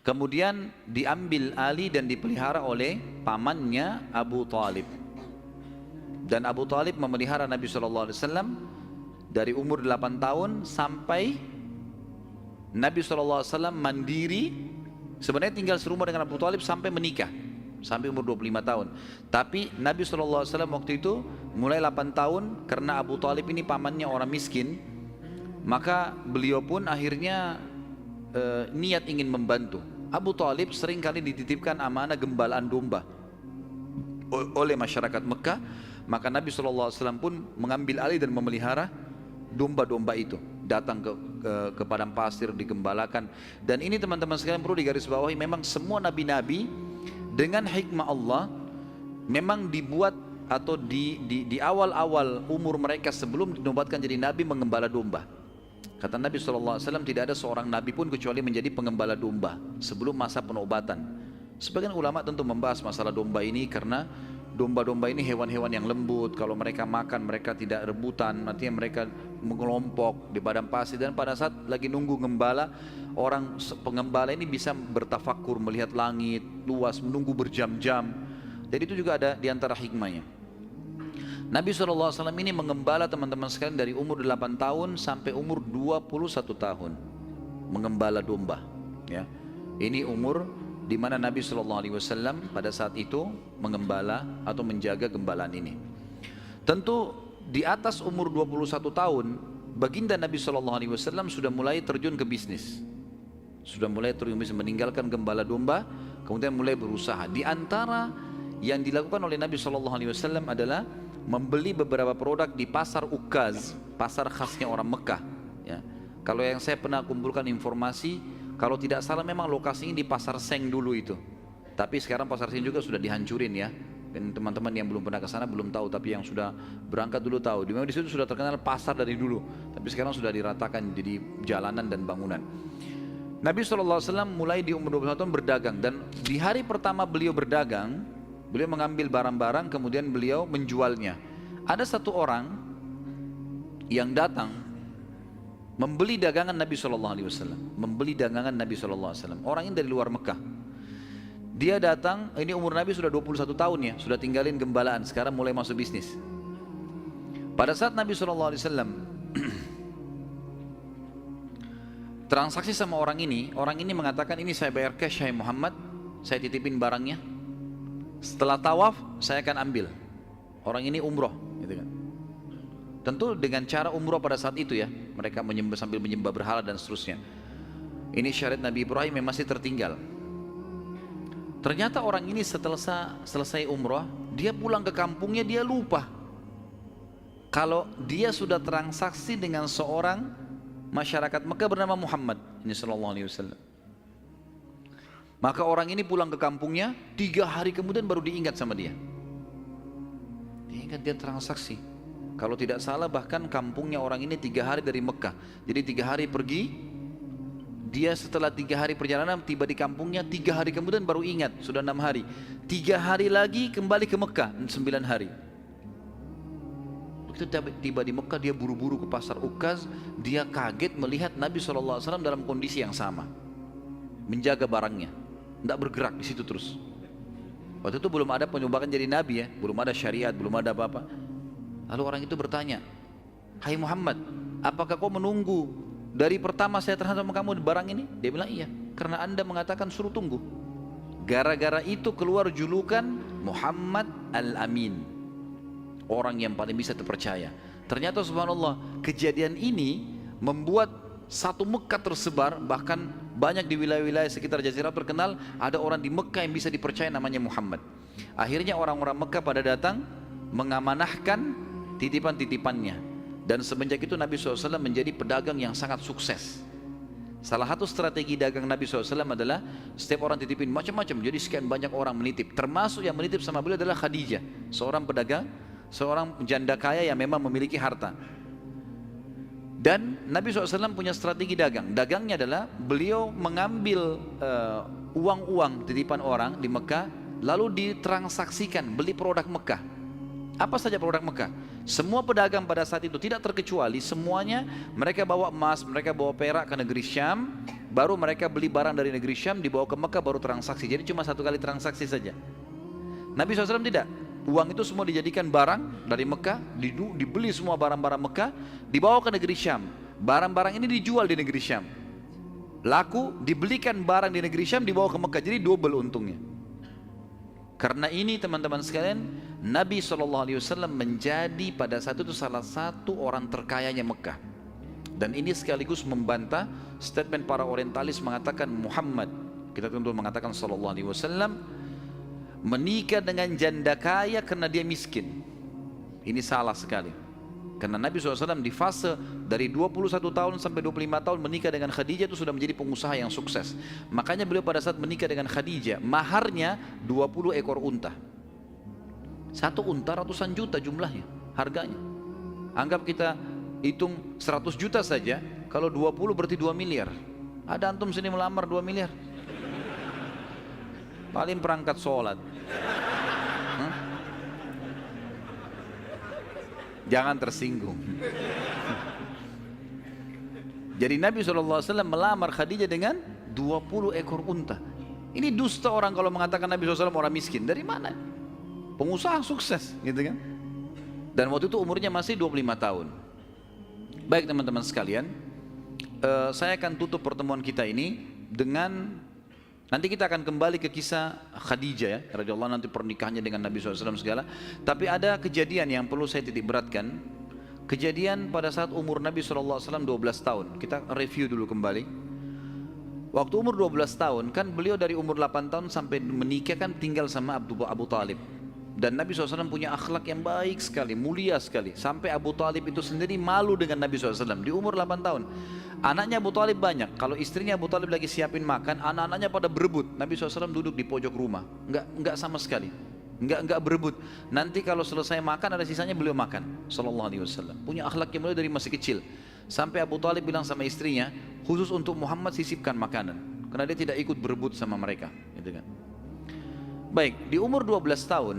Kemudian diambil alih dan dipelihara oleh pamannya Abu Talib. Dan Abu Talib memelihara Nabi SAW dari umur 8 tahun sampai Nabi SAW mandiri. Sebenarnya tinggal serumah dengan Abu Talib sampai menikah, sampai umur 25 tahun. Tapi Nabi SAW waktu itu mulai 8 tahun, karena Abu Talib ini pamannya orang miskin, maka beliau pun akhirnya niat ingin membantu. Abu Talib sering kali dititipkan amanah gembalaan domba oleh masyarakat Mekah, maka Nabi SAW pun mengambil alih dan memelihara domba-domba itu, datang ke padang pasir, digembalakan. Dan ini teman-teman sekalian perlu digarisbawahi, memang semua nabi-nabi dengan hikmah Allah memang dibuat atau di awal-awal umur mereka sebelum dinobatkan jadi nabi mengembala domba. Kata Nabi SAW, tidak ada seorang nabi pun kecuali menjadi pengembala domba sebelum masa penobatan. Sebagian ulama tentu membahas masalah domba ini karena domba-domba ini hewan-hewan yang lembut. Kalau mereka makan, mereka tidak rebutan, artinya mereka mengelompok di padang pasir. Dan pada saat lagi nunggu gembala, orang pengembala ini bisa bertafakur, melihat langit luas, menunggu berjam-jam. Jadi itu juga ada di antara hikmahnya. Nabi SAW ini mengembala teman-teman sekalian dari umur 8 tahun sampai umur 21 tahun mengembala domba, ya. Ini umur di mana Nabi SAW pada saat itu mengembala atau menjaga gembalaan ini. Tentu di atas umur 21 tahun baginda Nabi SAW sudah mulai terjun ke bisnis, sudah mulai terjun bisnis, meninggalkan gembala domba, kemudian mulai berusaha. Di antara yang dilakukan oleh Nabi SAW adalah membeli beberapa produk di pasar Ukaz, pasar khasnya orang Mekah, ya. Kalau yang saya pernah kumpulkan informasi, kalau tidak salah memang lokasinya di pasar Seng dulu itu, tapi sekarang pasar Seng juga sudah dihancurin, ya. Dan teman-teman yang belum pernah ke sana belum tahu, tapi yang sudah berangkat dulu tahu. Memang di situ sudah terkenal pasar dari dulu, tapi sekarang sudah diratakan jadi jalanan dan bangunan. Nabi SAW mulai di umur 21 tahun berdagang, dan di hari pertama beliau berdagang, beliau mengambil barang-barang kemudian beliau menjualnya. Ada satu orang yang datang membeli dagangan Nabi SAW, membeli dagangan Nabi SAW. Orang ini dari luar Mekah. Dia datang, ini umur Nabi sudah 21 tahun, ya, sudah tinggalin gembalaan, sekarang mulai masuk bisnis. Pada saat Nabi SAW transaksi sama orang ini mengatakan, ini saya bayar cash, hai Muhammad, saya titipin barangnya. Setelah tawaf saya akan ambil. Orang ini umroh, gitu kan. Tentu dengan cara umroh pada saat itu, ya, mereka sambil menyembah berhala dan seterusnya. Ini syariat Nabi Ibrahim yang masih tertinggal. Ternyata orang ini setelah selesai umroh, dia pulang ke kampungnya, dia lupa kalau dia sudah transaksi dengan seorang masyarakat Mekah bernama Muhammad ini sallallahu alaihi wasallam. Maka orang ini pulang ke kampungnya, 3 hari kemudian baru diingat sama dia. Diingat dia transaksi. Kalau tidak salah bahkan kampungnya orang ini 3 hari dari Mekah. Jadi 3 hari pergi, dia setelah 3 hari perjalanan tiba di kampungnya, 3 hari kemudian baru ingat, sudah 6 hari. 3 hari lagi kembali ke Mekah, 9 hari. Begitu tiba di Mekah, dia buru-buru ke pasar Ukaz. Dia kaget melihat Nabi SAW dalam kondisi yang sama, menjaga barangnya, tidak bergerak di situ terus. Waktu itu belum ada penyumbatan jadi nabi, ya, belum ada syariat, belum ada apa-apa. Lalu orang itu bertanya, hai Muhammad, apakah kau menunggu dari pertama saya terhadap kamu barang ini? Dia bilang iya, karena anda mengatakan suruh tunggu. Gara-gara itu keluar julukan Muhammad Al-Amin, orang yang paling bisa terpercaya. Ternyata subhanallah, kejadian ini membuat satu Mekah tersebar, bahkan banyak di wilayah-wilayah sekitar Jazirah terkenal ada orang di Mekah yang bisa dipercaya namanya Muhammad. Akhirnya orang-orang Mekah pada datang mengamanahkan titipan-titipannya, dan semenjak itu Nabi SAW menjadi pedagang yang sangat sukses. Salah satu strategi dagang Nabi SAW adalah setiap orang titipin macam-macam, jadi sekian banyak orang menitip, termasuk yang menitip sama beliau adalah Khadijah, seorang pedagang, seorang janda kaya yang memang memiliki harta. Dan Nabi SAW punya strategi dagang. Dagangnya adalah beliau mengambil uang-uang titipan orang di Mekah, lalu ditransaksikan, beli produk Mekah. Apa saja produk Mekah? Semua pedagang pada saat itu tidak terkecuali, semuanya mereka bawa emas, mereka bawa perak ke negeri Syam, baru mereka beli barang dari negeri Syam, dibawa ke Mekah, baru transaksi. Jadi cuma satu kali transaksi saja. Nabi SAW tidak. Uang itu semua dijadikan barang dari Mekah, dibeli semua barang-barang Mekah, dibawa ke negeri Syam. Barang-barang ini dijual di negeri Syam. Laku, dibelikan barang di negeri Syam, dibawa ke Mekah. Jadi double untungnya. Karena ini teman-teman sekalian, Nabi SAW menjadi pada saat itu salah satu orang terkayanya Mekah. Dan ini sekaligus membantah statement para orientalis mengatakan Muhammad, kita tentu mengatakan SAW, menikah dengan janda kaya karena dia miskin. Ini salah sekali. Karena Nabi SAW di fase dari 21 tahun sampai 25 tahun menikah dengan Khadijah itu sudah menjadi pengusaha yang sukses. Makanya beliau pada saat menikah dengan Khadijah, maharnya 20 ekor unta. Satu unta ratusan juta jumlahnya, harganya. Anggap kita hitung 100 juta saja, kalau 20 berarti 2 miliar. Ada antum sini melamar 2 miliar? Paling perangkat sholat. Jangan tersinggung. Jadi Nabi SAW melamar Khadijah dengan 20 ekor unta. Ini dusta orang kalau mengatakan Nabi SAW orang miskin. Dari mana? Pengusaha sukses gitu kan. Dan waktu itu umurnya masih 25 tahun. Baik teman-teman sekalian, saya akan tutup pertemuan kita ini dengan, nanti kita akan kembali ke kisah Khadijah ya, radhiyallahu anha, nanti pernikahannya dengan Nabi SAW segala. Tapi ada kejadian yang perlu saya titik beratkan. Kejadian pada saat umur Nabi SAW 12 tahun. Kita review dulu kembali. Waktu umur 12 tahun kan beliau dari umur 8 tahun sampai menikah kan tinggal sama Abu Talib. Dan Nabi SAW punya akhlak yang baik sekali, mulia sekali. Sampai Abu Talib itu sendiri malu dengan Nabi SAW di umur 8 tahun. Anaknya Abu Talib banyak. Kalau istrinya Abu Talib lagi siapin makan, anak-anaknya pada berebut. Nabi SAW duduk di pojok rumah, enggak sama sekali, enggak berebut. Nanti kalau selesai makan ada sisanya beliau makan. Sallallahu alaihi wasallam. Punya akhlak yang mulia dari masih kecil. Sampai Abu Talib bilang sama istrinya, khusus untuk Muhammad sisipkan makanan, karena dia tidak ikut berebut sama mereka, gitu kan. Baik, di umur 12 tahun,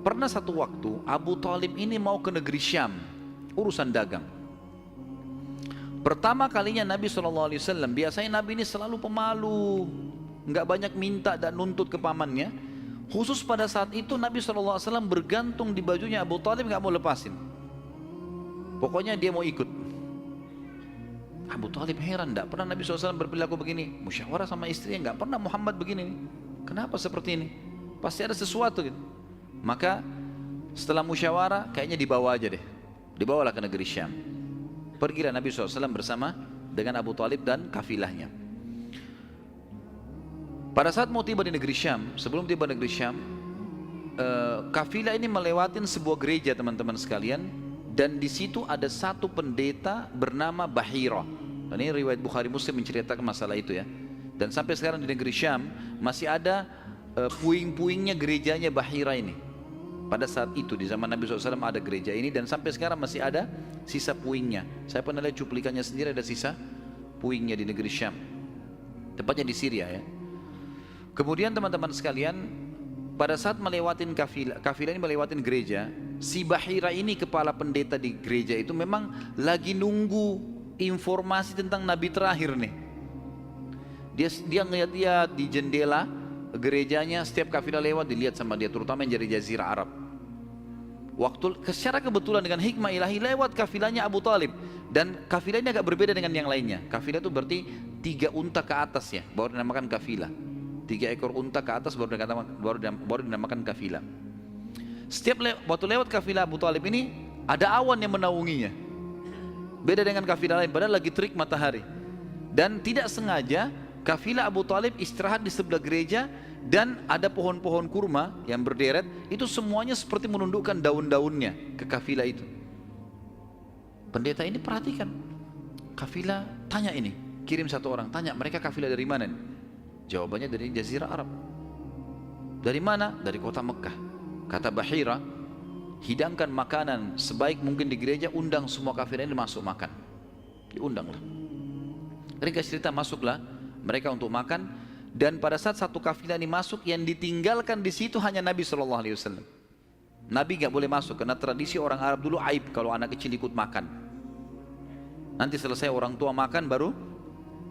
pernah satu waktu Abu Talib ini mau ke negeri Syam, urusan dagang. Pertama kalinya Nabi SAW, biasanya Nabi ini selalu pemalu, nggak banyak minta dan nuntut ke pamannya. Khusus pada saat itu Nabi SAW bergantung di bajunya Abu Talib, nggak mau lepasin. Pokoknya dia mau ikut. Abu Talib heran, nggak pernah Nabi SAW berperilaku begini. Musyawarah sama istrinya, nggak pernah Muhammad begini. Kenapa seperti ini? Pasti ada sesuatu gitu. Maka setelah musyawarah kayaknya dibawa aja deh. Dibawalah ke negeri Syam. Pergilah Nabi SAW bersama dengan Abu Talib dan kafilahnya. Pada saat mau tiba di negeri Syam, sebelum tiba di negeri Syam, kafilah ini melewatin sebuah gereja teman-teman sekalian. Dan di situ ada satu pendeta bernama Bahira. Dan ini riwayat Bukhari Muslim menceritakan masalah itu ya. Dan sampai sekarang di negeri Syam masih ada puing-puingnya gerejanya Bahira ini. Pada saat itu di zaman Nabi SAW ada gereja ini dan sampai sekarang masih ada sisa puingnya. Saya pernah lihat cuplikannya sendiri, ada sisa puingnya di negeri Syam. Tepatnya di Syria ya. Kemudian teman-teman sekalian, pada saat melewatin kafilah ini melewatin gereja, si Bahira ini kepala pendeta di gereja itu memang lagi nunggu informasi tentang Nabi terakhir nih. Dia ngeliat-liat di jendela gerejanya, setiap kafilah lewat dilihat sama dia, terutama yang dari Jazirah Arab. Waktu secara kebetulan dengan hikmah ilahi lewat kafilahnya Abu Talib, dan kafilah ini agak berbeda dengan yang lainnya. Kafilah itu berarti 3 unta ke atas ya, baru dinamakan kafilah. 3 ekor unta ke atas baru dinamakan kafilah. Waktu lewat kafilah Abu Talib ini ada awan yang menaunginya. Beda dengan kafilah lain, padahal lagi terik matahari. Dan tidak sengaja kafilah Abu Talib istirahat di sebelah gereja dan ada pohon-pohon kurma yang berderet, itu semuanya seperti menundukkan daun-daunnya ke kafilah itu. Pendeta ini perhatikan, kafilah tanya ini, kirim satu orang, tanya mereka kafilah dari mana nih? Jawabannya dari Jazirah Arab. Dari mana? Dari kota Mekah. Kata Bahira, hidangkan makanan sebaik mungkin di gereja, undang semua kafilah ini masuk makan. Diundanglah. Ringkas cerita, masuklah mereka untuk makan. Dan pada saat satu kafilah ini masuk, yang ditinggalkan di situ hanya Nabi SAW. Nabi nggak boleh masuk karena tradisi orang Arab dulu aib kalau anak kecil ikut makan. Nanti selesai orang tua makan baru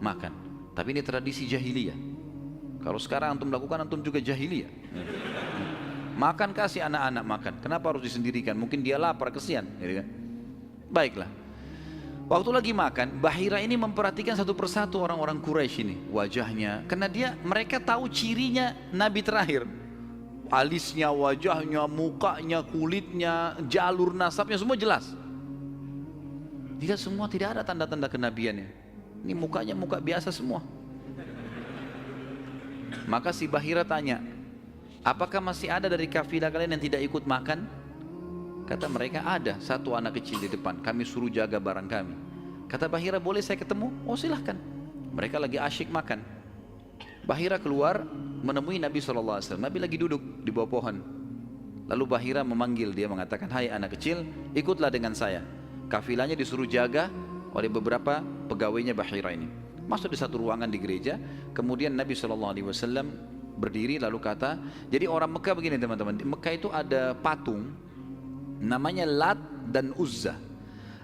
makan. Tapi ini tradisi jahiliyah. Kalau sekarang antum lakukan, antum juga jahiliyah. Makan, kasih anak-anak makan. Kenapa harus disendirikan? Mungkin dia lapar, kesian, gitu kan? Baiklah. Waktu lagi makan, Bahira ini memperhatikan satu persatu orang-orang Quraisy ini, wajahnya. Karena mereka tahu cirinya Nabi terakhir. Alisnya, wajahnya, mukanya, kulitnya, jalur nasabnya, semua jelas. Tidak semua, tidak ada tanda-tanda kenabiannya. Ini mukanya muka biasa semua. Maka si Bahira tanya, apakah masih ada dari kafilah kalian yang tidak ikut makan? Kata mereka, ada satu anak kecil di depan, kami suruh jaga barang kami. Kata Bahira, boleh saya ketemu? Oh silahkan. Mereka lagi asyik makan. Bahira keluar menemui Nabi SAW. Nabi lagi duduk di bawah pohon. Lalu Bahira memanggil dia, mengatakan, hai anak kecil, ikutlah dengan saya. Kafilahnya disuruh jaga oleh beberapa pegawainya Bahira ini. Masuk di satu ruangan di gereja. Kemudian Nabi SAW berdiri lalu kata, jadi orang Mekah begini teman-teman, di Mekah itu ada patung namanya Lat dan Uzza.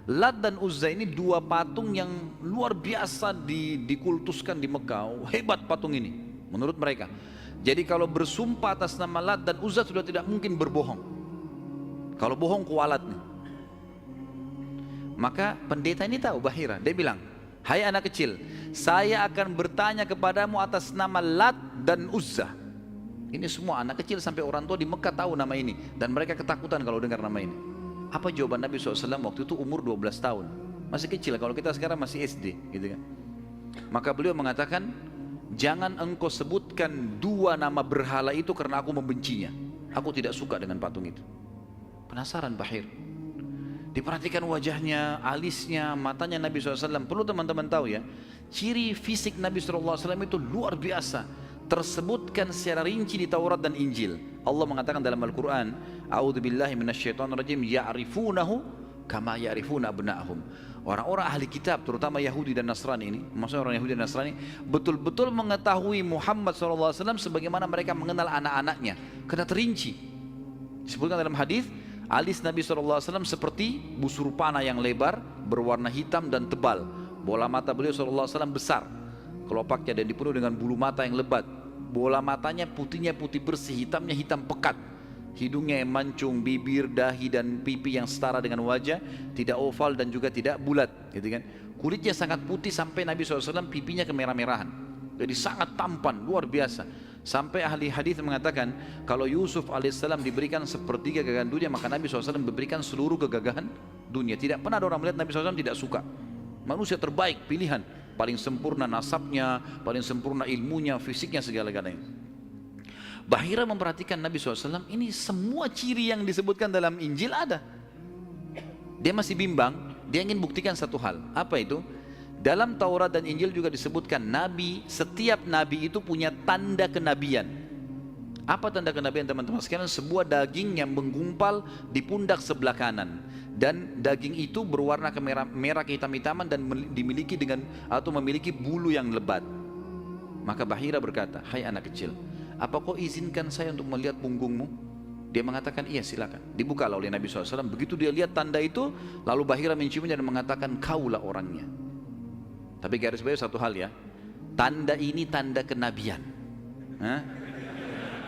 Lat dan Uzza ini dua patung yang luar biasa dikultuskan di Mekah. Hebat patung ini menurut mereka. Jadi kalau bersumpah atas nama Lat dan Uzza sudah tidak mungkin berbohong. Kalau bohong kualat nih. Maka pendeta ini tahu Bahira. Dia bilang, hai anak kecil, saya akan bertanya kepadamu atas nama Lat dan Uzza. Ini semua anak kecil sampai orang tua di Mekah tahu nama ini. Dan mereka ketakutan kalau dengar nama ini. Apa jawaban Nabi SAW waktu itu? Umur 12 tahun. Masih kecil, kalau kita sekarang masih SD gitu kan. Maka beliau mengatakan, jangan engkau sebutkan dua nama berhala itu karena aku membencinya. Aku tidak suka dengan patung itu. Penasaran Bahir. Diperhatikan wajahnya, alisnya, matanya Nabi SAW. Perlu teman-teman tahu ya, ciri fisik Nabi SAW itu luar biasa. Tersebutkan secara rinci di Taurat dan Injil. Allah mengatakan dalam Al-Quran, A'udzubillahi minasyaitonirrajim, ya'rifunahu kama ya'rifuna abna'ahum. Orang-orang ahli kitab, terutama Yahudi dan Nasrani ini, maksudnya orang Yahudi dan Nasrani, betul-betul mengetahui Muhammad SAW sebagaimana mereka mengenal anak-anaknya. Karena terinci. Disebutkan dalam hadis, alis Nabi SAW seperti busur panah yang lebar, berwarna hitam dan tebal. Bola mata beliau SAW besar, kelopaknya, dan dipenuhi dengan bulu mata yang lebat. Bola matanya putihnya putih bersih, hitamnya hitam pekat. Hidungnya yang mancung, bibir, dahi dan pipi yang setara dengan wajah, tidak oval dan juga tidak bulat, gitu kan. Kulitnya sangat putih sampai Nabi SAW pipinya kemerah-merahan. Jadi sangat tampan, luar biasa. Sampai ahli hadis mengatakan, kalau Yusuf alaihissalam diberikan sepertiga gagahan dunia, maka Nabi SAW memberikan seluruh kegagahan dunia. Tidak pernah ada orang melihat Nabi SAW tidak suka. Manusia terbaik, pilihan. Paling sempurna nasabnya, paling sempurna ilmunya, fisiknya, segala-galanya. Bahira memperhatikan Nabi SAW, ini semua ciri yang disebutkan dalam Injil ada. Dia masih bimbang, dia ingin buktikan satu hal. Apa itu? Dalam Taurat dan Injil juga disebutkan Nabi, setiap Nabi itu punya tanda kenabian. Apa tanda kenabian teman-teman sekalian? Sebuah daging yang menggumpal di pundak sebelah kanan. Dan daging itu berwarna merah kehitam-hitaman dan dimiliki atau memiliki bulu yang lebat. Maka Bahira berkata, hai anak kecil, apa kau izinkan saya untuk melihat punggungmu? Dia mengatakan, iya silakan. Dibukalah oleh Nabi SAW. Begitu dia lihat tanda itu, lalu Bahira menciumnya dan mengatakan, kaulah orangnya. Tapi garis bawah satu hal ya, tanda ini tanda kenabian.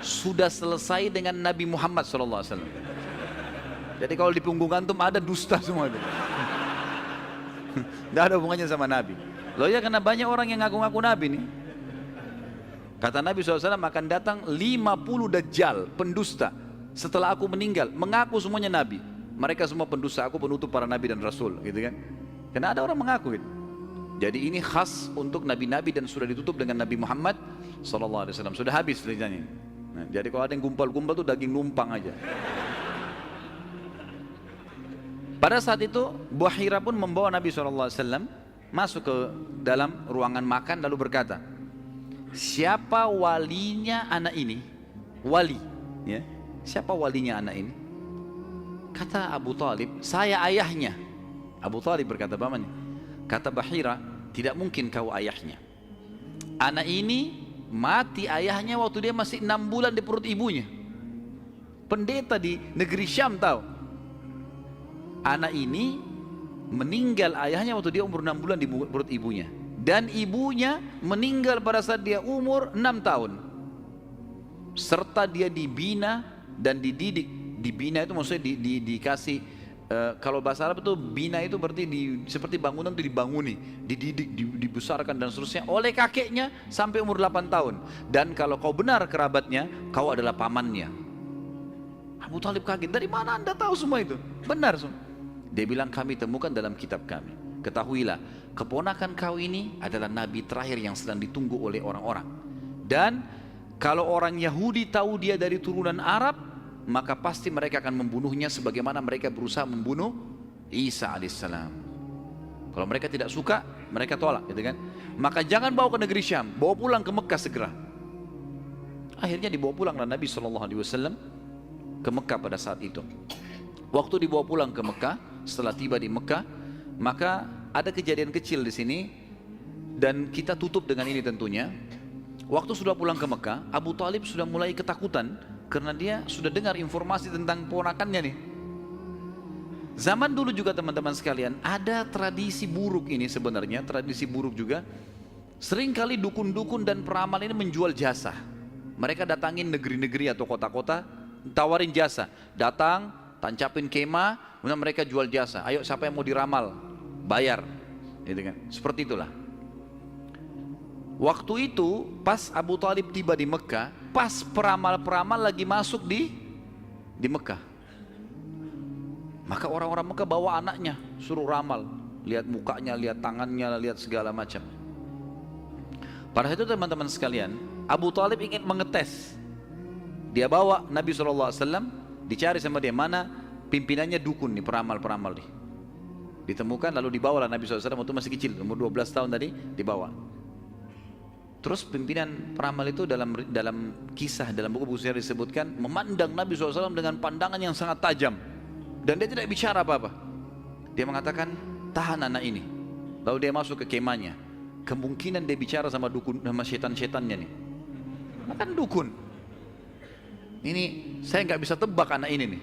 Sudah selesai dengan Nabi Muhammad SAW. Jadi kalau di punggung antum ada dusta semua itu. Tidak ada hubungannya sama Nabi. Loh ya, karena banyak orang yang ngaku-ngaku Nabi nih. Kata Nabi SAW, akan datang 50 dajjal, pendusta, setelah aku meninggal, mengaku semuanya Nabi. Mereka semua pendusta, aku penutup para Nabi dan Rasul, gitu kan. Karena ada orang mengaku gitu. Jadi ini khas untuk Nabi-Nabi dan sudah ditutup dengan Nabi Muhammad SAW. Sudah habis ceritanya. Nah, jadi kalau ada yang gumpal-gumpal tuh daging numpang aja. Pada saat itu Bahira pun membawa Nabi SAW masuk ke dalam ruangan makan lalu berkata, siapa walinya anak ini? Wali ya. Siapa walinya anak ini? Kata Abu Talib, saya ayahnya. Abu Talib berkata, bagaimana? Kata Bahira, tidak mungkin kau ayahnya. Anak ini mati ayahnya waktu dia masih 6 bulan di perut ibunya. Pendeta di negeri Syam tahu. Anak ini meninggal ayahnya waktu dia umur 6 bulan di perut ibunya. dan ibunya meninggal pada saat dia umur 6 tahun. Serta dia dibina dan dididik. Dibina itu maksudnya dikasih, kalau bahasa Arab itu bina itu berarti seperti bangunan itu dibanguni, dididik, dibesarkan dan seterusnya oleh kakeknya sampai umur 8 tahun. Dan kalau kau benar kerabatnya, kau adalah pamannya. Abu Talib kaget, dari mana anda tahu semua itu? Benar semua. Dia bilang, kami temukan dalam kitab kami. Ketahuilah, keponakan kau ini adalah nabi terakhir yang sedang ditunggu oleh orang-orang. Dan kalau orang Yahudi tahu dia dari turunan Arab, maka pasti mereka akan membunuhnya sebagaimana mereka berusaha membunuh Isa alaihissalam. Kalau mereka tidak suka, mereka tolak, gitu kan? Maka jangan bawa ke negeri Syam, bawa pulang ke Mekah segera. Akhirnya dibawa pulanglah Nabi SAW ke Mekah pada saat itu. Waktu dibawa pulang ke Mekah, setelah tiba di Mekah, maka ada kejadian kecil di sini dan kita tutup dengan ini tentunya. Waktu sudah pulang ke Mekah, Abu Talib sudah mulai ketakutan karena dia sudah dengar informasi tentang ponakannya nih. Zaman dulu juga teman-teman sekalian, ada tradisi buruk ini sebenarnya, tradisi buruk juga. Seringkali dukun-dukun dan peramal ini menjual jasa. Mereka datangin negeri-negeri atau kota-kota, tawarin jasa. Datang, tancapin kemah, kemudian mereka jual jasa. Ayo siapa yang mau diramal, bayar, gitu kan? Seperti itulah. Waktu itu pas Abu Talib tiba di Mekah, pas peramal-peramal lagi masuk di Mekah. Maka orang-orang Mekah bawa anaknya, suruh ramal, lihat mukanya, lihat tangannya, lihat segala macam. Pada saat itu teman-teman sekalian, Abu Talib ingin mengetes. Dia bawa Nabi SAW, dicari sama dia, mana pimpinannya dukun nih, peramal-peramal nih. Ditemukan lalu dibawalah Nabi SAW, waktu masih kecil, umur 12 tahun tadi, dibawa. Terus pimpinan peramal itu dalam kisah, dalam buku-buku sejarah disebutkan, memandang Nabi SAW dengan pandangan yang sangat tajam. Dan dia tidak bicara apa-apa. Dia mengatakan, tahan anak ini. Lalu dia masuk ke kemahnya. Kemungkinan dia bicara sama dukun, sama setan-setannya nih. Makan dukun. Ini saya nggak bisa tebak anak ini nih.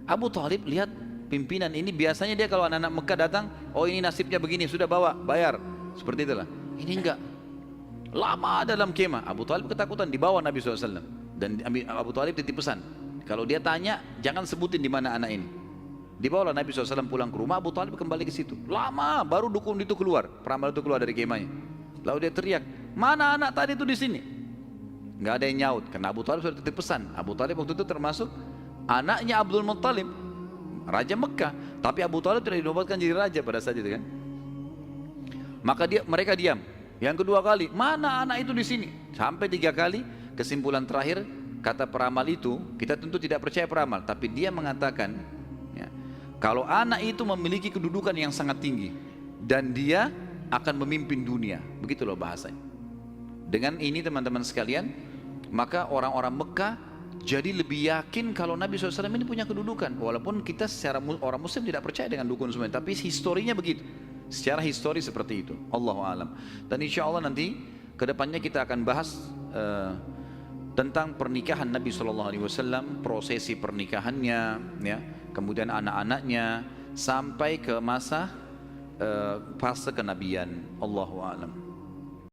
Abu Talib lihat pimpinan ini, biasanya dia kalau anak-anak Mekah datang, oh ini nasibnya begini, sudah bawa, bayar. Seperti itulah. Ini enggak. Lama dalam kemah. Abu Talib ketakutan, dibawa Nabi SAW. Dan Abu Talib titip pesan, kalau dia tanya, jangan sebutin di mana anak ini. Dibawalah Nabi SAW pulang ke rumah, Abu Talib kembali ke situ. Lama, baru dukun itu keluar, peramal itu keluar dari kemahnya. Lalu dia teriak, mana anak tadi itu di sini? Nggak ada yang nyaut, karena Abu Talib sudah titip pesan. Abu Talib waktu itu termasuk anaknya Abdul Muttalib, Raja Mekah. Tapi Abu Talib tidak dinobatkan jadi raja pada saat itu kan. Maka mereka diam. Yang kedua kali, mana anak itu di sini? Sampai 3 kali, kesimpulan terakhir, kata peramal itu, kita tentu tidak percaya peramal, tapi dia mengatakan, ya, kalau anak itu memiliki kedudukan yang sangat tinggi, dan dia akan memimpin dunia. Begitu loh bahasanya. Dengan ini teman-teman sekalian, maka orang-orang Mekah jadi lebih yakin kalau Nabi SAW ini punya kedudukan. Walaupun kita secara orang Muslim tidak percaya dengan dukun semua, tapi historinya begitu. Secara histori seperti itu. Allahu a'lam. Dan insya Allah nanti kedepannya kita akan bahas tentang pernikahan Nabi SAW, prosesi pernikahannya, ya, kemudian anak-anaknya sampai ke masa fase kenabian. Allahu a'lam.